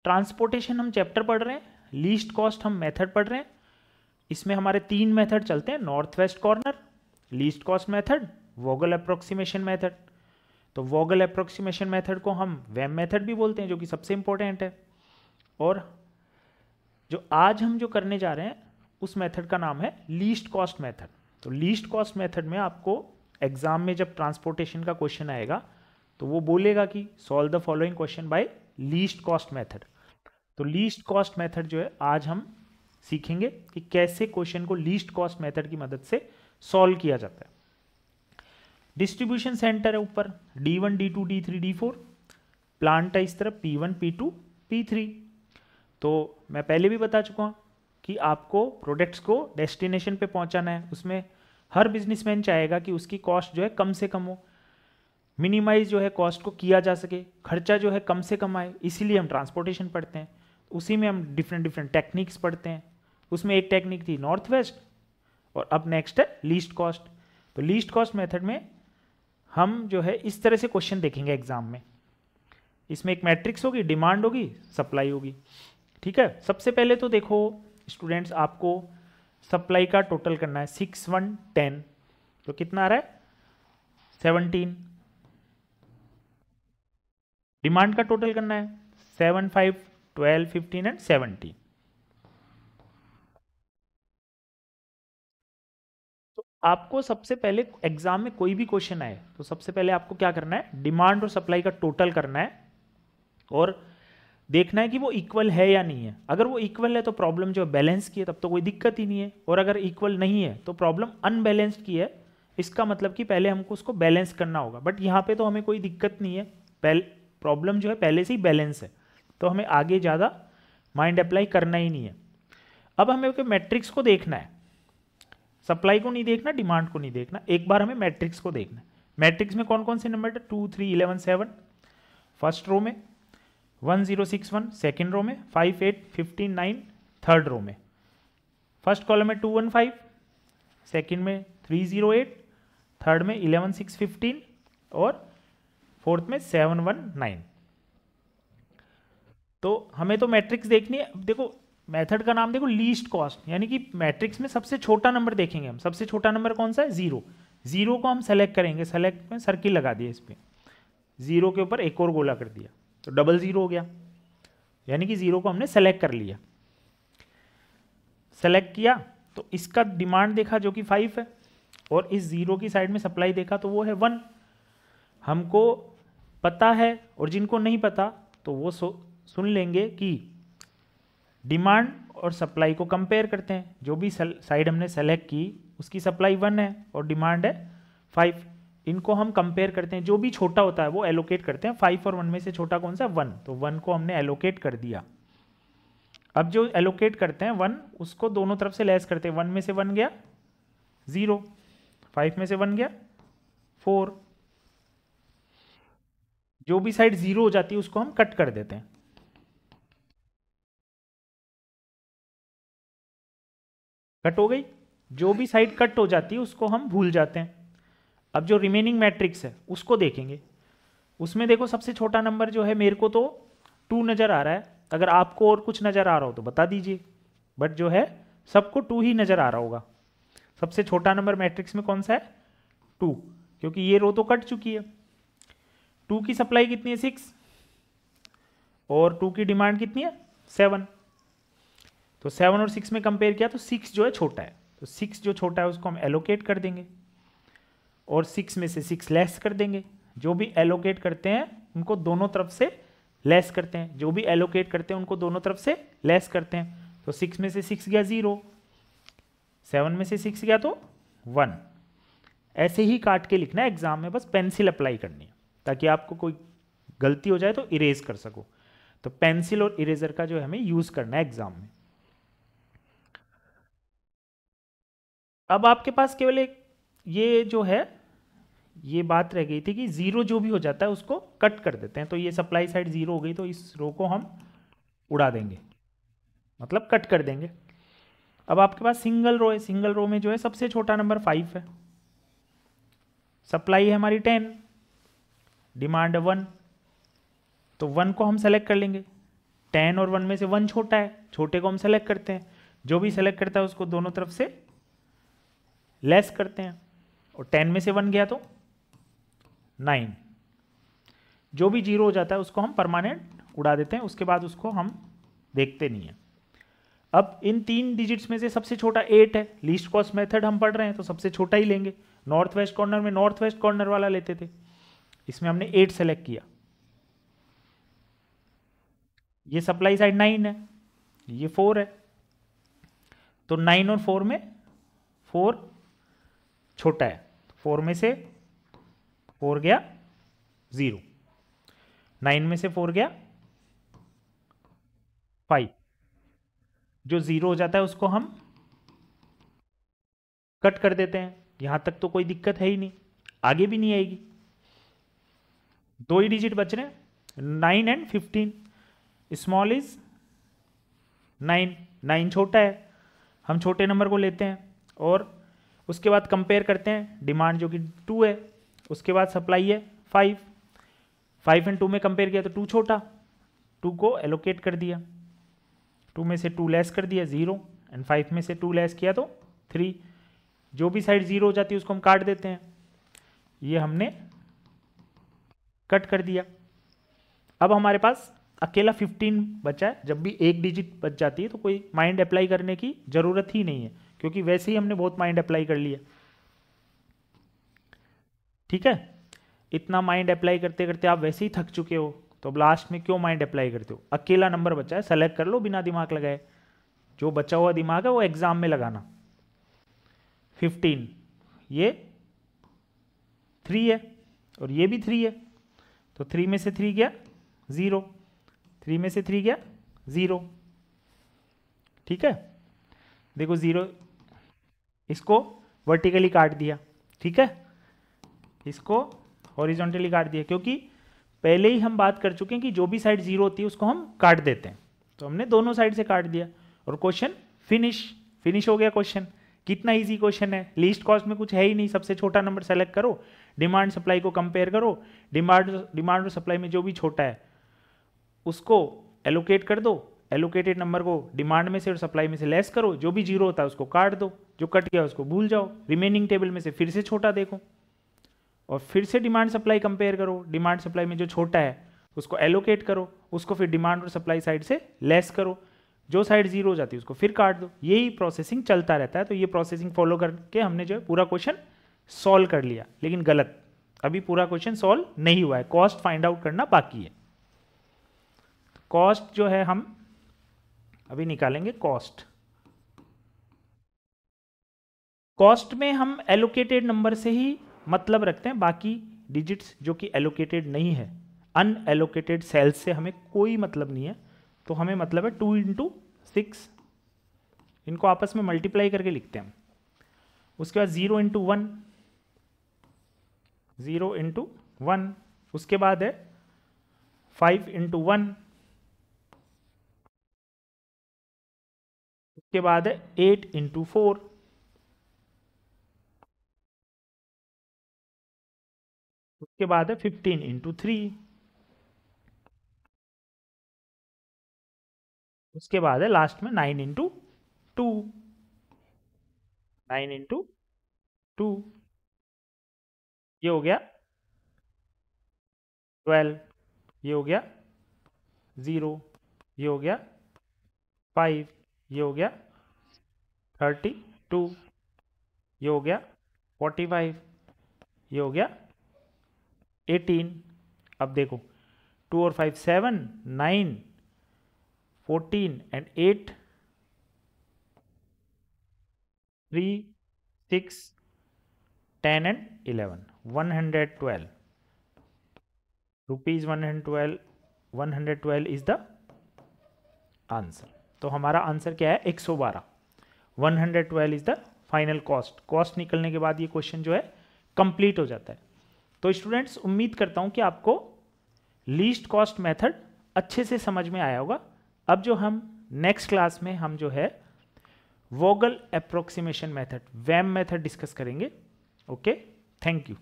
Transportation हम chapter पढ़ रहे हैं, लीस्ट कॉस्ट हम मेथड पढ़ रहे हैं। इसमें हमारे 3 मेथड चलते हैं, north west corner, least cost method, Vogel approximation method. तो वोगल अप्रोक्सीमेशन मेथड को हम वेम मेथड भी बोलते हैं, जो कि सबसे इंपॉर्टेंट है। और जो आज हम जो करने जा रहे हैं उस मेथड का नाम है लीस्ट कॉस्ट मेथड। तो लीस्ट कॉस्ट मेथड में आपको एग्जाम में जब ट्रांसपोर्टेशन का क्वेश्चन आएगा तो वो बोलेगा कि solve the following question by least cost method. तो लीस्ट कॉस्ट मेथड जो है आज हम सीखेंगे कि कैसे क्वेश्चन को लीस्ट कॉस्ट मेथड की मदद से सॉल्व किया जाता है। डिस्ट्रीब्यूशन सेंटर है ऊपर, D1 D2 D3 D4, plant है इस तरफ P1 P2 P3। तो मैं पहले भी बता चुका हूँ कि आपको प्रोडक्ट्स को डेस्टिनेशन पे पहुंचाना है, उसमें हर बिजनेसमैन चाहेगा कि उसकी कॉस्ट जो है कम से कम हो, मिनिमाइज जो है कॉस्ट को किया जा सके, खर्चा जो है कम से कम आए, इसीलिए हम ट्रांसपोर्टेशन पढ़ते हैं। उसी में हम डिफरेंट डिफरेंट टेक्निक्स पढ़ते हैं। उसमें एक टेक्निक थी नॉर्थ वेस्ट और अब नेक्स्ट है लीस्ट कॉस्ट। तो लीस्ट कॉस्ट मेथड में हम जो है इस तरह से क्वेश्चन देखेंगे एग्जाम में। इसमें एक मैट्रिक्स होगी, डिमांड होगी, सप्लाई होगी। ठीक है, सबसे पहले तो देखो स्टूडेंट्स, आपको सप्लाई का टोटल करना है 6 1 10, तो कितना आ रहा है 17। डिमांड का टोटल करना है 7 5 12 15 एंड 17। तो आपको सबसे पहले एग्जाम में कोई भी क्वेश्चन आए तो सबसे पहले आपको क्या करना है, डिमांड और सप्लाई का टोटल करना है और देखना है कि वो इक्वल है या नहीं है। अगर वो इक्वल है तो प्रॉब्लम जो बैलेंस की है, तब तो कोई दिक्कत ही नहीं है। और अगर इक्वल नहीं है तो प्रॉब्लम अनबैलेंस्ड की है, इसका मतलब कि पहले हमको उसको बैलेंस करना होगा। बट यहाँ पे तो हमें कोई दिक्कत नहीं है, प्रॉब्लम जो है पहले से ही बैलेंस है, तो हमें आगे ज़्यादा माइंड अप्लाई करना ही नहीं है। अब हमें मैट्रिक्स को देखना है, सप्लाई को नहीं देखना, डिमांड को नहीं देखना, एक बार हमें मैट्रिक्स को देखना है। मैट्रिक्स में कौन कौन से नंबर है, 2 3 11 7 फर्स्ट रो में, 1 0 6 1 सेकेंड रो में, 5 8 15 9 थर्ड रो में। फर्स्ट कॉलम में 2 1 5, सेकेंड में 3 0 8, थर्ड में 11 6 15 और फोर्थ में 7 1 9। तो हमें तो मैट्रिक्स देखनी है। अब देखो मेथड का नाम देखो लीस्ट कॉस्ट, यानी कि मैट्रिक्स में सबसे छोटा नंबर देखेंगे हम। सबसे छोटा नंबर कौन सा है, 0। 0 को हम सेलेक्ट करेंगे, सेलेक्ट में सर्किल लगा दिया, इस पर 0 के ऊपर एक और गोला कर दिया तो डबल 0 हो गया, यानी कि 0 को हमने सेलेक्ट कर लिया। सेलेक्ट किया तो इसका डिमांड देखा जो कि 5 है, और इस 0 की साइड में सप्लाई देखा तो वो है 1। हमको पता है, और जिनको नहीं पता तो वो सुन लेंगे कि डिमांड और सप्लाई को कंपेयर करते हैं। जो भी साइड हमने सेलेक्ट की उसकी सप्लाई 1 है और डिमांड है 5, इनको हम कंपेयर करते हैं। जो भी छोटा होता है वो एलोकेट करते हैं। 5 और 1 में से छोटा कौन सा, 1, तो 1 को हमने एलोकेट कर दिया। अब जो एलोकेट करते हैं 1, उसको दोनों तरफ से लेस करते हैं। 1 में से 1 गया 0, 5 में से 1 गया 4। जो भी साइड 0 हो जाती है उसको हम कट कर देते हैं। कट हो गई, जो भी साइड कट हो जाती है उसको हम भूल जाते हैं। अब जो रिमेनिंग मैट्रिक्स है उसको देखेंगे। उसमें देखो सबसे छोटा नंबर जो है, मेरे को तो 2 नज़र आ रहा है, अगर आपको और कुछ नज़र आ रहा हो तो बता दीजिए, बट जो है सबको 2 ही नज़र आ रहा होगा। सबसे छोटा नंबर मैट्रिक्स में कौन सा है, 2, क्योंकि ये रो तो कट चुकी है। 2 की सप्लाई कितनी है, 6, और 2 की डिमांड कितनी है, 7। तो 7 और 6 में कंपेयर किया तो 6 जो है छोटा है, तो 6 जो छोटा है उसको हम एलोकेट कर देंगे और 6 में से 6 लेस कर देंगे। जो भी एलोकेट करते हैं उनको दोनों तरफ से लेस करते हैं, जो भी एलोकेट करते हैं उनको दोनों तरफ से लेस करते हैं। तो 6 में से 6 गया 0, 7 में से 6 गया तो 1। ऐसे ही काट के लिखना है एग्जाम में, बस पेंसिल अप्लाई करनी है ताकि आपको कोई गलती हो जाए तो इरेज कर सको। तो पेंसिल और इरेजर का जो है हमें यूज करना है एग्जाम में। अब आपके पास केवल एक ये जो है ये बात रह गई थी कि 0 जो भी हो जाता है उसको कट कर देते हैं। तो ये सप्लाई साइड 0 हो गई तो इस रो को हम उड़ा देंगे, मतलब कट कर देंगे। अब आपके पास सिंगल रो है, सिंगल रो में जो है सबसे छोटा नंबर 5 है, सप्लाई है हमारी 10, डिमांड है 1, तो 1 को हम सेलेक्ट कर लेंगे। 10 और 1 में से 1 छोटा है, छोटे को हम सेलेक्ट करते हैं, जो भी सेलेक्ट करता है उसको दोनों तरफ से लेस करते हैं, और 10 में से 1 गया तो 9। जो भी 0 हो जाता है उसको हम परमानेंट उड़ा देते हैं, उसके बाद उसको हम देखते नहीं हैं। अब इन 3 डिजिट्स में से सबसे छोटा 8 है, लीस्ट कॉस्ट मेथड हम पढ़ रहे हैं तो सबसे छोटा ही लेंगे। नॉर्थ वेस्ट कॉर्नर में नॉर्थ वेस्ट कॉर्नर वाला लेते थे, इसमें हमने 8 सेलेक्ट किया। ये सप्लाई साइड 9 है, ये 4 है, तो 9 और 4 में 4 छोटा है, 4 में से 4 गया 0, 9 में से 4 गया 5। जो 0 हो जाता है उसको हम कट कर देते हैं, यहां तक तो कोई दिक्कत है ही नहीं, आगे भी नहीं आएगी। 2 ही डिजिट बच रहे हैं, 9 एंड 15। स्मॉल इज 9, 9 छोटा है, हम छोटे नंबर को लेते हैं और उसके बाद कंपेयर करते हैं। डिमांड जो कि 2 है, उसके बाद सप्लाई है 5, 5 एंड 2 में कंपेयर किया तो 2 छोटा, 2 को एलोकेट कर दिया, 2 में से 2 लेस कर दिया 0, एंड 5 में से 2 लेस किया तो 3। जो भी साइड 0 हो जाती है उसको हम काट देते हैं, ये हमने कट कर दिया। अब हमारे पास अकेला 15 बचा है। जब भी एक डिजिट बच जाती है तो कोई माइंड अप्लाई करने की जरूरत ही नहीं है, क्योंकि वैसे ही हमने बहुत माइंड अप्लाई कर लिया। ठीक है, इतना माइंड अप्लाई करते करते आप वैसे ही थक चुके हो, तो अब लास्ट में क्यों माइंड अप्लाई करते हो? अकेला नंबर बचा है, सेलेक्ट कर लो बिना दिमाग लगाए। जो बचा हुआ दिमाग है वो एग्जाम में लगाना। 15, ये 3 है और ये भी 3 है, तो 3 में से 3 गया 0, 3 में से 3 गया 0। ठीक है, देखो 0, इसको वर्टिकली काट दिया, ठीक है, इसको हॉरिजॉन्टली काट दिया, क्योंकि पहले ही हम बात कर चुके हैं कि जो भी साइड 0 होती है उसको हम काट देते हैं, तो हमने दोनों साइड से काट दिया और क्वेश्चन फिनिश हो गया। क्वेश्चन कितना इजी क्वेश्चन है, लीस्ट कॉस्ट में कुछ है ही नहीं, सबसे छोटा नंबर सेलेक्ट करो, डिमांड सप्लाई को कंपेयर करो, डिमांड और सप्लाई में जो भी छोटा है उसको एलोकेट कर दो, एलोकेटेड नंबर को डिमांड में से और सप्लाई में से लेस करो, जो भी 0 होता है उसको काट दो, जो कट गया उसको भूल जाओ, रिमेनिंग टेबल में से फिर से छोटा देखो और फिर से डिमांड सप्लाई कंपेयर करो, डिमांड सप्लाई में जो छोटा है उसको एलोकेट करो, उसको फिर डिमांड और सप्लाई साइड से लेस करो, जो साइड 0 हो जाती है उसको फिर काट दो। यही प्रोसेसिंग चलता रहता है। तो ये प्रोसेसिंग फॉलो करके हमने जो है पूरा क्वेश्चन सॉल्व कर लिया, लेकिन गलत, अभी पूरा क्वेश्चन सॉल्व नहीं हुआ है, कॉस्ट फाइंड आउट करना बाकी है। कॉस्ट जो है हम अभी निकालेंगे। कॉस्ट में हम एलोकेटेड नंबर से ही मतलब रखते हैं, बाकी डिजिट्स जो कि एलोकेटेड नहीं है, अनएलोकेटेड सेल्स से हमें कोई मतलब नहीं है। तो हमें मतलब है 2 × 6, इनको आपस में मल्टीप्लाई करके लिखते हैं हम। उसके बाद 0 × 1, 0 × 1, उसके बाद है 5 × 1, उसके बाद है 8 × 4, उसके बाद है 15 × 3, उसके बाद है लास्ट में 9 × 2, 9 × 2, ये हो गया 12, ये हो गया 0, ये हो गया 5, ये हो गया 32, ये हो गया 45, ये हो गया 18। अब देखो 2 और 5 7, 9, 14 and 8, 3, 6, 10 and 11, 112 rupees, 112 is the answer. तो हमारा आंसर क्या है? 112, 112 is the final cost. Cost निकलने के बाद ये क्वेश्चन जो है कंप्लीट हो जाता है। तो स्टूडेंट्स, उम्मीद करता हूं कि आपको लीस्ट कॉस्ट मेथड अच्छे से समझ में आया होगा। अब जो हम नेक्स्ट क्लास में हम जो है वोगल अप्रोक्सीमेशन मेथड, वैम मेथड डिस्कस करेंगे। Okay, thank you.